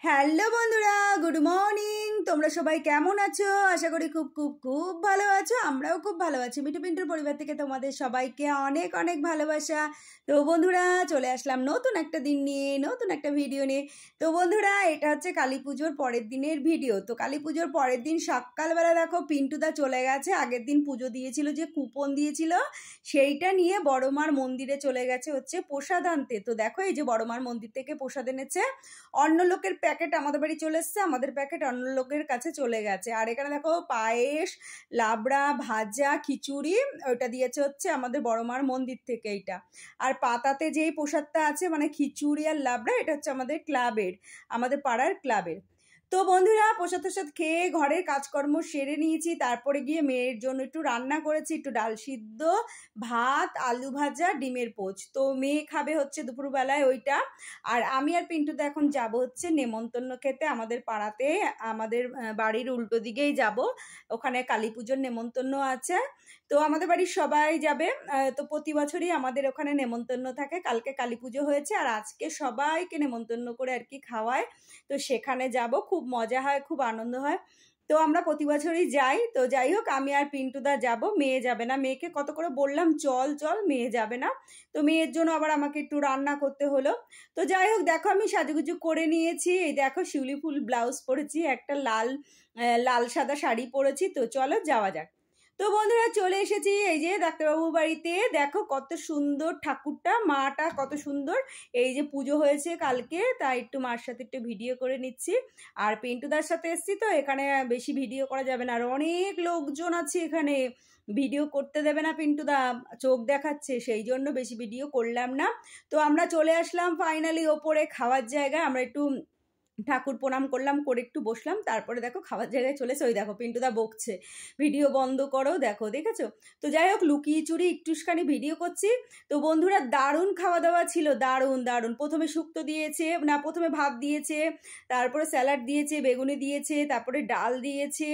Hello বন্ধুরা, good morning. তোমরা সবাই কেমন আছো? আশা করি খুব খুব খুব ভালো আছো। আমরাও খুব ভালো আছি। মিঠু পিন্টুর পরিবার থেকে তোমাদের সবাইকে অনেক অনেক ভালোবাসা। তো বন্ধুরা, চলে আসলাম নতুন একটা দিন নিয়ে, নতুন একটা ভিডিও নিয়ে। তো বন্ধুরা, এটা হচ্ছে কালী পুজোর পরের দিনের ভিডিও। তো কালী পুজোর পরের দিন সকালবেলা দেখো পিন্টুদা চলে গেছে। আগের দিন পুজো দিয়েছিল, যে কুপন দিয়েছিল সেইটা নিয়ে বড়মার মন্দিরে চলে গেছে হচ্ছে প্রসাদ আনতে। তো দেখো, এই যে বড়মার মন্দির থেকে প্রসাদ এনেছে। অন্য লোকের প্যাকেট আমাদের বাড়ি চলে এসছে, আমাদের প্যাকেট অন্য লোকের কাছে চলে গেছে। আর এখানে দেখো পায়েস, লাবড়া, ভাজা, খিচুড়ি, ওইটা দিয়েছে হচ্ছে আমাদের বড়মার মন্দির থেকে এইটা। আর পাতাতে যেই প্রসাদটা আছে মানে খিচুড়ি আর লাবড়া, এটা হচ্ছে আমাদের ক্লাবের, আমাদের পাড়ার ক্লাবের। তো বন্ধুরা, প্রসাদ টসাদ খেয়ে ঘরের কাজকর্ম সেরে নিয়েছি। তারপরে গিয়ে মেয়ের জন্য একটু রান্না করেছি, একটু ডাল সিদ্ধ, ভাত, আলু ভাজা, ডিমের পোচ। তো মেয়ে খাবে হচ্ছে দুপুরবেলায় ওইটা। আর আমি আর পিন্টুদা এখন যাব হচ্ছে নেমন্তন্ন খেতে আমাদের পাড়াতে। আমাদের বাড়ির উল্টো দিকেই যাব, ওখানে কালী পুজোর নেমন্তন্ন আছে। তো আমাদের বাড়ির সবাই যাবে। তো প্রতি বছরই আমাদের ওখানে নেমন্তন্ন থাকে। কালকে কালী পুজো হয়েছে আর আজকে সবাইকে নেমন্তন্ন করে আর কি খাওয়ায়। তো সেখানে যাব, খুব মজা হয়, খুব আনন্দ হয়। তো আমরা প্রতি বছরই যাই। তো যাই হোক, আমি আর পিন্টুদা যাব, মেয়ে যাবে না। মেয়েকে কত করে বললাম চল চল, মেয়ে যাবে না। তো মেয়ের জন্য আবার আমাকে একটু রান্না করতে হলো। তো যাই হোক, দেখো আমি সাজুগুজু করে নিয়েছি। এই দেখো শিউলি ফুল ব্লাউজ পরেছি, একটা লাল লাল সাদা শাড়ি পরেছি। তো চলো যাওয়া যাক। তো বন্ধুরা, চলে এসেছি এই যে ডাক্তারবাবুর বাড়িতে। দেখো কত সুন্দর ঠাকুরটা, মাটা কত সুন্দর। এই যে পুজো হয়েছে কালকে, তাই একটু মার সাথে একটু ভিডিও করে নিচ্ছি। আর পিন্টুদার সাথে এসছি, তো এখানে বেশি ভিডিও করা যাবে না। আর অনেক লোকজন আছে এখানে, ভিডিও করতে দেবে না পিন্টুদা, চোখ দেখাচ্ছে, সেই জন্য বেশি ভিডিও করলাম না। তো আমরা চলে আসলাম ফাইনালি ওপরে খাওয়ার জায়গায়। আমরা একটু ঠাকুর প্রণাম করলাম, করে একটু বসলাম। তারপরে দেখো খাওয়ার জায়গায় চলেছে। ওই দেখো পিন্টুদা বকছে, ভিডিও বন্ধ করো, দেখো দেখেছো। তো যাই হোক, লুকিয়ে চুরি একটুখানি ভিডিও করছি। তো বন্ধুরা, দারুণ খাওয়া দাওয়া ছিল, দারুণ দারুণ। প্রথমে শুক্তো দিয়েছে, না প্রথমে ভাত দিয়েছে, তারপরে স্যালাড দিয়েছে, বেগুনি দিয়েছে, তারপরে ডাল দিয়েছে,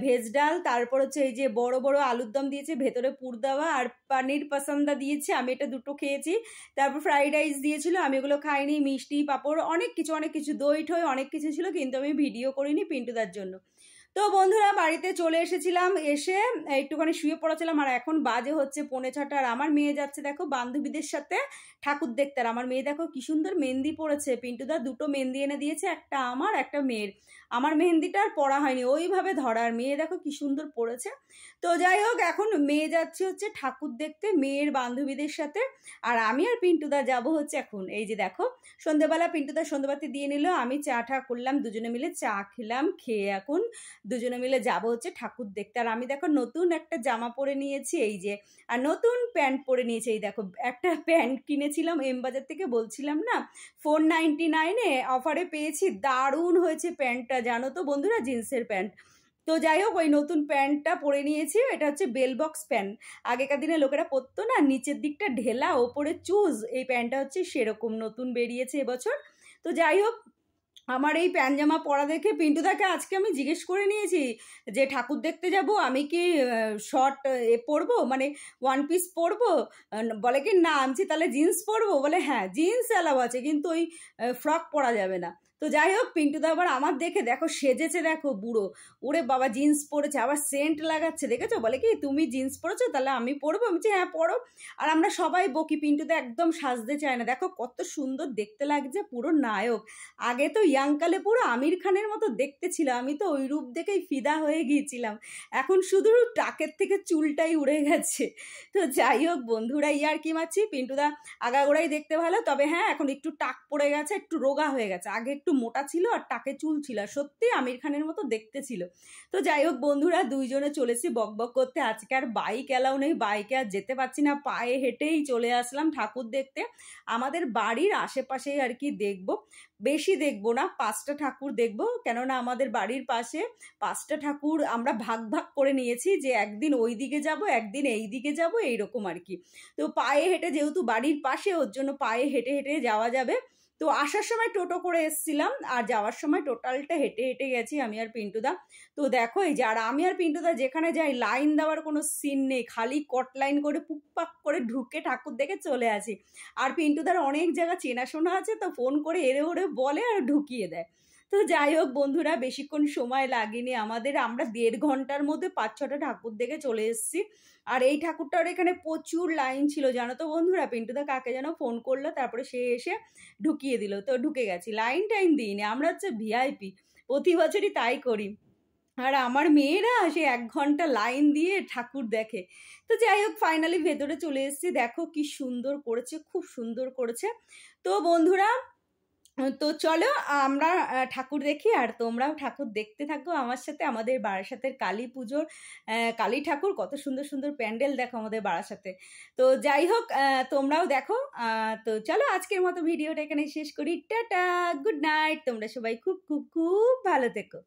ভেজ ডাল, তারপর হচ্ছে এই যে বড় বড় আলুর দম দিয়েছে, ভেতরে পুর দেওয়া, আর পানির পাসান্দা দিয়েছে, আমি এটা দুটো খেয়েছি। তারপর ফ্রাইড রাইস দিয়েছিল, আমি ওগুলো খাইনি। মিষ্টি, পাঁপড়, অনেক কিছু অনেক কিছু, দই ঠই অনেক কিছু ছিল, কিন্তু আমি ভিডিও করিনি পিন্টুদার জন্য। তো বন্ধুরা, বাড়িতে চলে এসেছিলাম, এসে একটুখানি শুয়ে পড়েছিলাম। আর এখন বাজে হচ্ছে 5:45। আর আমার মেয়ে যাচ্ছে দেখো বান্ধবীদের সাথে ঠাকুর দেখতে। আর আমার মেয়ে দেখো কি সুন্দর মেহেন্দি পড়েছে। পিন্টুদা দুটো মেহেন্দি এনে দিয়েছে, একটা আমার, একটা মেয়ের। আমার মেহেন্দিটা আর পড়া হয়নি, ওইভাবে ধরার। মেয়ে দেখো কি সুন্দর পড়েছে। তো যাই হোক, এখন মেয়ে যাচ্ছে হচ্ছে ঠাকুর দেখতে মেয়ের বান্ধবীদের সাথে। আর আমি আর পিন্টুদা যাব হচ্ছে এখন, এই যে দেখো সন্ধ্যেবেলা পিন্টুদা সন্ধ্যেবাতি দিয়ে নিল, আমি চা টা করলাম, দুজনে মিলে চা খেলাম। খেয়ে এখন দুজনে মিলে যাব হচ্ছে ঠাকুর দেখতে। আর আমি দেখো নতুন একটা জামা পরে নিয়েছি, এই যে, আর নতুন প্যান্ট পরে নিয়েছি। এই দেখো একটা প্যান্ট কিনেছিলাম এম বাজার থেকে, বলছিলাম না 499-এ অফারে পেয়েছি। দারুণ হয়েছে প্যান্টটা, জানো তো বন্ধুরা, জিন্সের প্যান্ট। তো যাই হোক, ওই নতুন প্যান্টটা পরে নিয়েছি। এটা হচ্ছে বেল বক্স প্যান্ট, আগেকার দিনে লোকেরা পরতো না, নিচের দিকটা ঢেলা ওপরে চুজ। এই প্যান্টটা হচ্ছে সেরকম, নতুন বেরিয়েছে এবছর। তো যাই হোক, আমার এই প্যান্ট জামা পরা দেখে পিন্টুদাকে আজকে আমি জিজ্ঞেস করে নিয়েছি যে ঠাকুর দেখতে যাব, আমি কি শর্ট পরবো, মানে ওয়ান পিস পরবো? বলে কি না, আমি তাহলে জিন্স পরবো। বলে হ্যাঁ, জিন্স অ্যালাউ আছে, কিন্তু ওই ফ্রক পরা যাবে না। তো যাই হোক, পিন্টুদা আবার আমার দেখে দেখো সেজেছে, দেখো বুড়ো, ওরে বাবা জিন্স পরেছে, আবার সেন্ট লাগাচ্ছে, দেখেছো? বলে কি তুমি জিন্স পরেছো, তাহলে আমি পরবো। আমি বলছি হ্যাঁ পরো। আর আমরা সবাই বকি, পিন্টুদা একদম সাজতে চায় না। দেখো কত সুন্দর দেখতে লাগছে, পুরো নায়ক। আগে তো ইয়াংকালে পুরো আমির খানের মতো দেখতে ছিল, আমি তো ওই রূপ দেখেই ফিদা হয়ে গিয়েছিলাম। এখন শুধু টাকের থেকে চুলটাই উড়ে গেছে। তো যাই হোক বন্ধুরা, ইয়ার কি মারছি, পিন্টুদা আগাগোড়াই দেখতে ভালো, তবে হ্যাঁ এখন একটু টাক পড়ে গেছে, একটু রোগা হয়ে গেছে। আগে একটু মোটা ছিল আর টাকে চুল ছিল, সত্যি আমির খানের মতো দেখতে ছিল। তো যাই হোক বন্ধুরা, দুইজনে চলেছি বক বক করতে। আজকে আর বাইক এলাও নেই, বাইকে আর যেতে পারছি না, পায়ে হেঁটেই চলে আসলাম ঠাকুর দেখতে। আমাদের বাড়ির আশেপাশেই আর কি দেখবো, বেশি দেখবো না, 5টা ঠাকুর দেখবো। কেননা আমাদের বাড়ির পাশে 5টা ঠাকুর আমরা ভাগ ভাগ করে নিয়েছি, যে একদিন ওই দিকে যাব, একদিন এই দিকে যাব, এইরকম আর কি। তো পায়ে হেঁটে, যেহেতু বাড়ির পাশে, ওর জন্য পায়ে হেঁটে হেঁটে যাওয়া যাবে। তো আসার সময় টোটো করে এসছিলাম, আর যাওয়ার সময় টোটালটা হেঁটে হেঁটে গেছি আমি আর পিন্টুদা। তো দেখো এই যে, আর আমি আর পিন্টুদা যেখানে যাই লাইন দেওয়ার কোনো সিন নেই, খালি কট লাইন করে পুকপাক করে ঢুকে ঠাকুর দেখে চলে আসি। আর পিন্টুদার অনেক জায়গা চেনাশোনা আছে, তো ফোন করে এড়ে ওড়ে বলে আর ঢুকিয়ে দেয়। তো যাই হোক বন্ধুরা, বেশিক্ষণ সময় লাগেনি আমাদের, আমরা 1.5 ঘন্টার মধ্যে 5-6টা ঠাকুর দেখে চলে এসেছি। আর এই ঠাকুরটার এখানে প্রচুর লাইন ছিল জানো তো বন্ধুরা। পিন্টুদা কাকে যেন ফোন করলো, তারপরে সে এসে ঢুকিয়ে দিল, তো ঢুকে গেছি। লাইন টাইম দিইনি, আমরা হচ্ছে ভিআইপি, প্রতি বছরই তাই করি। আর আমার মেয়েরা সে 1 ঘন্টা লাইন দিয়ে ঠাকুর দেখে। তো যাই হোক ফাইনালি ভেতরে চলে এসেছি, দেখো কি সুন্দর করেছে, খুব সুন্দর করেছে। তো বন্ধুরা, তো চলো আমরা ঠাকুর দেখি, আর তোমরাও ঠাকুর দেখতে থাকো আমার সাথে। আমাদের বারাসাতের কালী পুজোর কালী ঠাকুর, কত সুন্দর সুন্দর প্যান্ডেল দেখো আমাদের বারাসাতে। তো যাই হোক তোমরাও দেখো। তো চলো আজকের মতো ভিডিওটা এখানে শেষ করি। টাটা, গুড নাইট, তোমরা সবাই খুব খুব খুব ভালো থেকো।